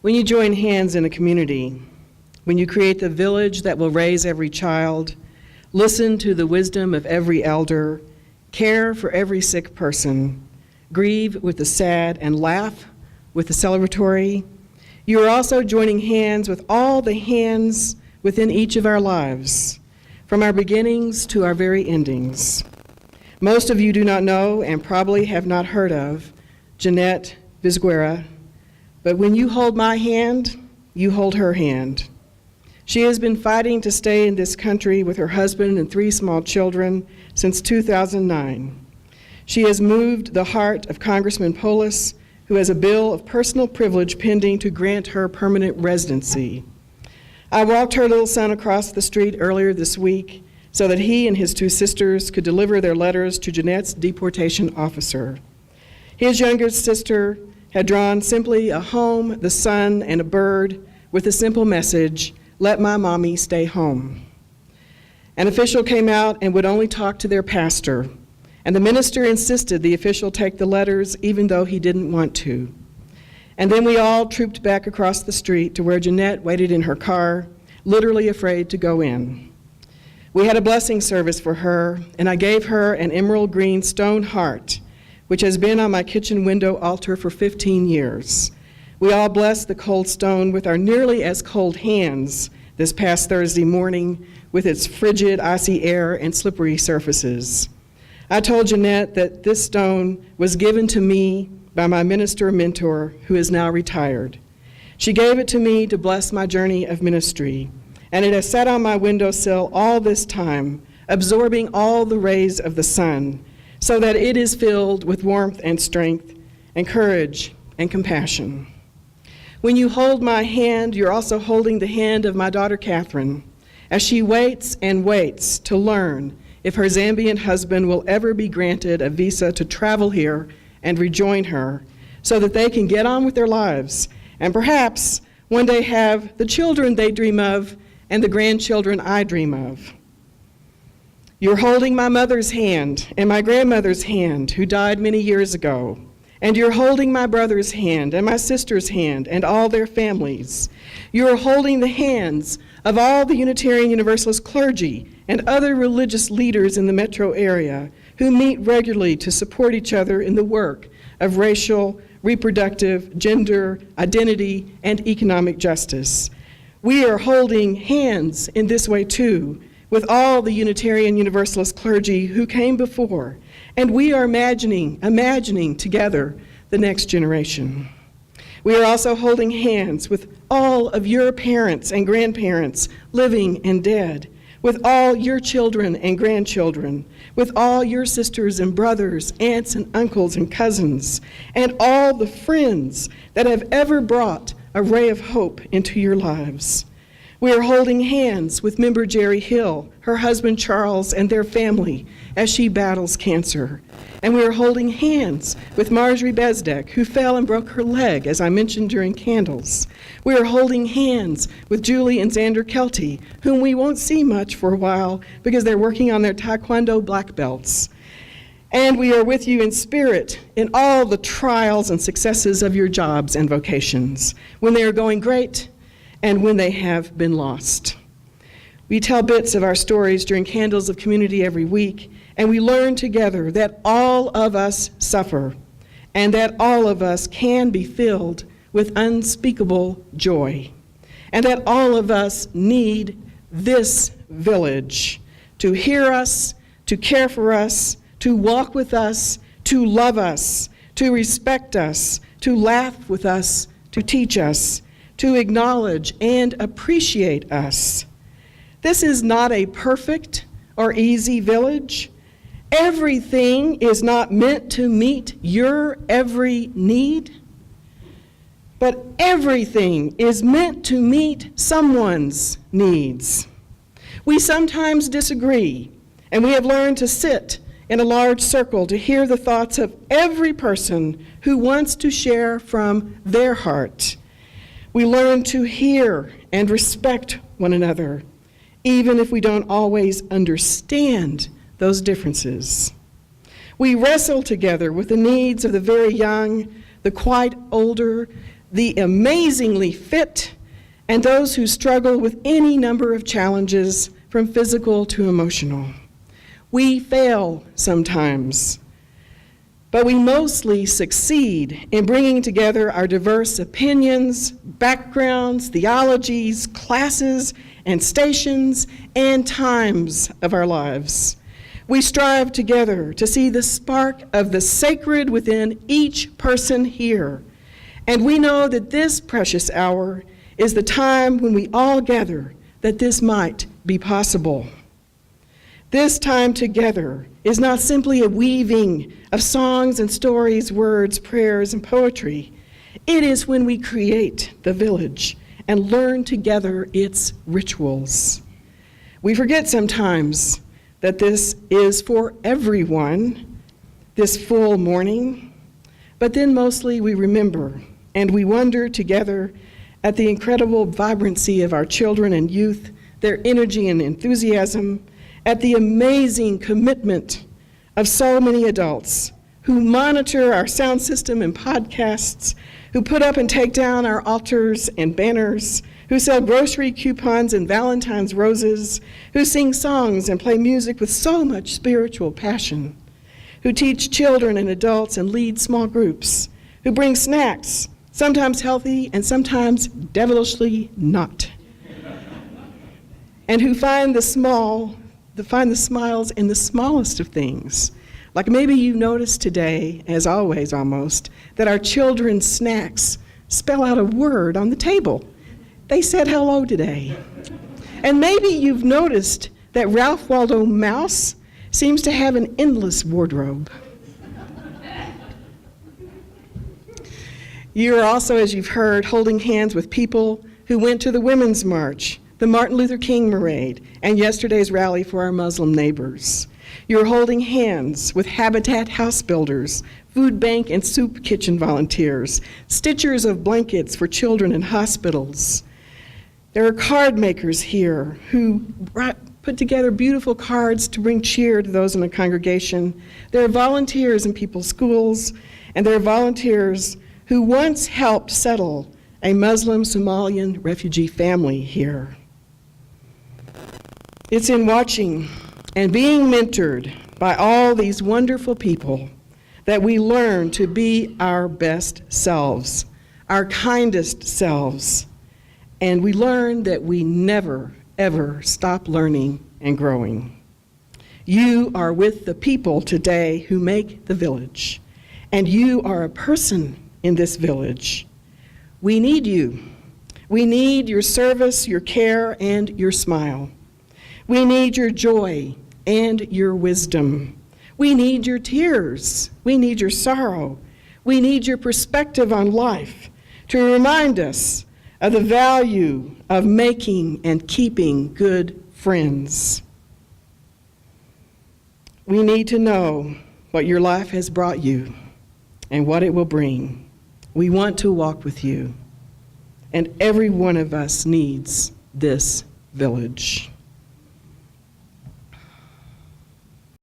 When you join hands in a community, when you create the village that will raise every child, listen to the wisdom of every elder, care for every sick person, grieve with the sad, and laugh with the celebratory, you are also joining hands with all the hands within each of our lives, from our beginnings to our very endings. Most of you do not know and probably have not heard of Jeanette Vizguera, but when you hold my hand, you hold her hand. She has been fighting to stay in this country with her husband and 3 small children since 2009. She has moved the heart of Congressman Polis, who has a bill of personal privilege pending to grant her permanent residency. I walked her little son across the street earlier this week so that he and his 2 sisters could deliver their letters to Jeanette's deportation officer. His younger sister had drawn simply a home, the sun, and a bird with a simple message, "Let my mommy stay home." An official came out and would only talk to their pastor, and the minister insisted the official take the letters even though he didn't want to. And then we all trooped back across the street to where Jeanette waited in her car, literally afraid to go in. We had a blessing service for her, and I gave her an emerald green stone heart, which has been on my kitchen window altar for 15 years. We all blessed the cold stone with our nearly as cold hands this past Thursday morning with its frigid, icy air and slippery surfaces. I told Jeanette that this stone was given to me by my minister mentor, who is now retired. She gave it to me to bless my journey of ministry, and it has sat on my windowsill all this time, absorbing all the rays of the sun, so that it is filled with warmth and strength and courage and compassion. When you hold my hand, you're also holding the hand of my daughter Catherine, as she waits and waits to learn if her Zambian husband will ever be granted a visa to travel here and rejoin her, so that they can get on with their lives and perhaps one day have the children they dream of and the grandchildren I dream of. You're holding my mother's hand and my grandmother's hand, who died many years ago. And you're holding my brother's hand and my sister's hand and all their families. You're holding the hands of all the Unitarian Universalist clergy and other religious leaders in the metro area who meet regularly to support each other in the work of racial, reproductive, gender, identity, and economic justice. We are holding hands in this way too with all the Unitarian Universalist clergy who came before, and we are imagining together the next generation. We are also holding hands with all of your parents and grandparents, living and dead, with all your children and grandchildren, with all your sisters and brothers, aunts and uncles and cousins, and all the friends that have ever brought a ray of hope into your lives. We are holding hands with member Jerry Hill, her husband Charles, and their family as she battles cancer. And we are holding hands with Marjorie Bezdek, who fell and broke her leg, as I mentioned during candles. We are holding hands with Julie and Xander Kelty, whom we won't see much for a while because they're working on their Taekwondo black belts. And we are with you in spirit in all the trials and successes of your jobs and vocations, when they are going great and when they have been lost. We tell bits of our stories during Candles of Community every week, and we learn together that all of us suffer and that all of us can be filled with unspeakable joy, and that all of us need this village to hear us, to care for us, to walk with us, to love us, to respect us, to laugh with us, to teach us, to acknowledge and appreciate us. This is not a perfect or easy village. Everything is not meant to meet your every need, but everything is meant to meet someone's needs. We sometimes disagree, and we have learned to sit in a large circle to hear the thoughts of every person who wants to share from their heart. We learn to hear and respect one another, even if we don't always understand those differences. We wrestle together with the needs of the very young, the quite older, the amazingly fit, and those who struggle with any number of challenges from physical to emotional. We fail sometimes, but we mostly succeed in bringing together our diverse opinions, backgrounds, theologies, classes, and stations, and times of our lives. We strive together to see the spark of the sacred within each person here, and we know that this precious hour is the time when we all gather that this might be possible. This time together is not simply a weaving of songs and stories, words, prayers, and poetry. It is when we create the village and learn together its rituals. We forget sometimes that this is for everyone, this full morning, but then mostly we remember and we wonder together at the incredible vibrancy of our children and youth, their energy and enthusiasm, at the amazing commitment of so many adults who monitor our sound system and podcasts, who put up and take down our altars and banners, who sell grocery coupons and Valentine's roses, who sing songs and play music with so much spiritual passion, who teach children and adults and lead small groups, who bring snacks, sometimes healthy and sometimes devilishly not, and who find the smiles in the smallest of things. Like maybe you noticed today, as always almost, that our children's snacks spell out a word on the table. They said hello today. And maybe you've noticed that Ralph Waldo Mouse seems to have an endless wardrobe. You are also, as you've heard, holding hands with people who went to the Women's March, the Martin Luther King Parade, and yesterday's rally for our Muslim neighbors. You're holding hands with Habitat house builders, food bank and soup kitchen volunteers, stitchers of blankets for children in hospitals. There are card makers here who put together beautiful cards to bring cheer to those in the congregation. There are volunteers in people's schools, and there are volunteers who once helped settle a Muslim Somalian refugee family here. It's in watching and being mentored by all these wonderful people that we learn to be our best selves, our kindest selves, and we learn that we never, ever stop learning and growing. You are with the people today who make the village, and you are a person in this village. We need you. We need your service, your care, and your smile. We need your joy and your wisdom. We need your tears. We need your sorrow. We need your perspective on life to remind us of the value of making and keeping good friends. We need to know what your life has brought you and what it will bring. We want to walk with you, and every one of us needs this village.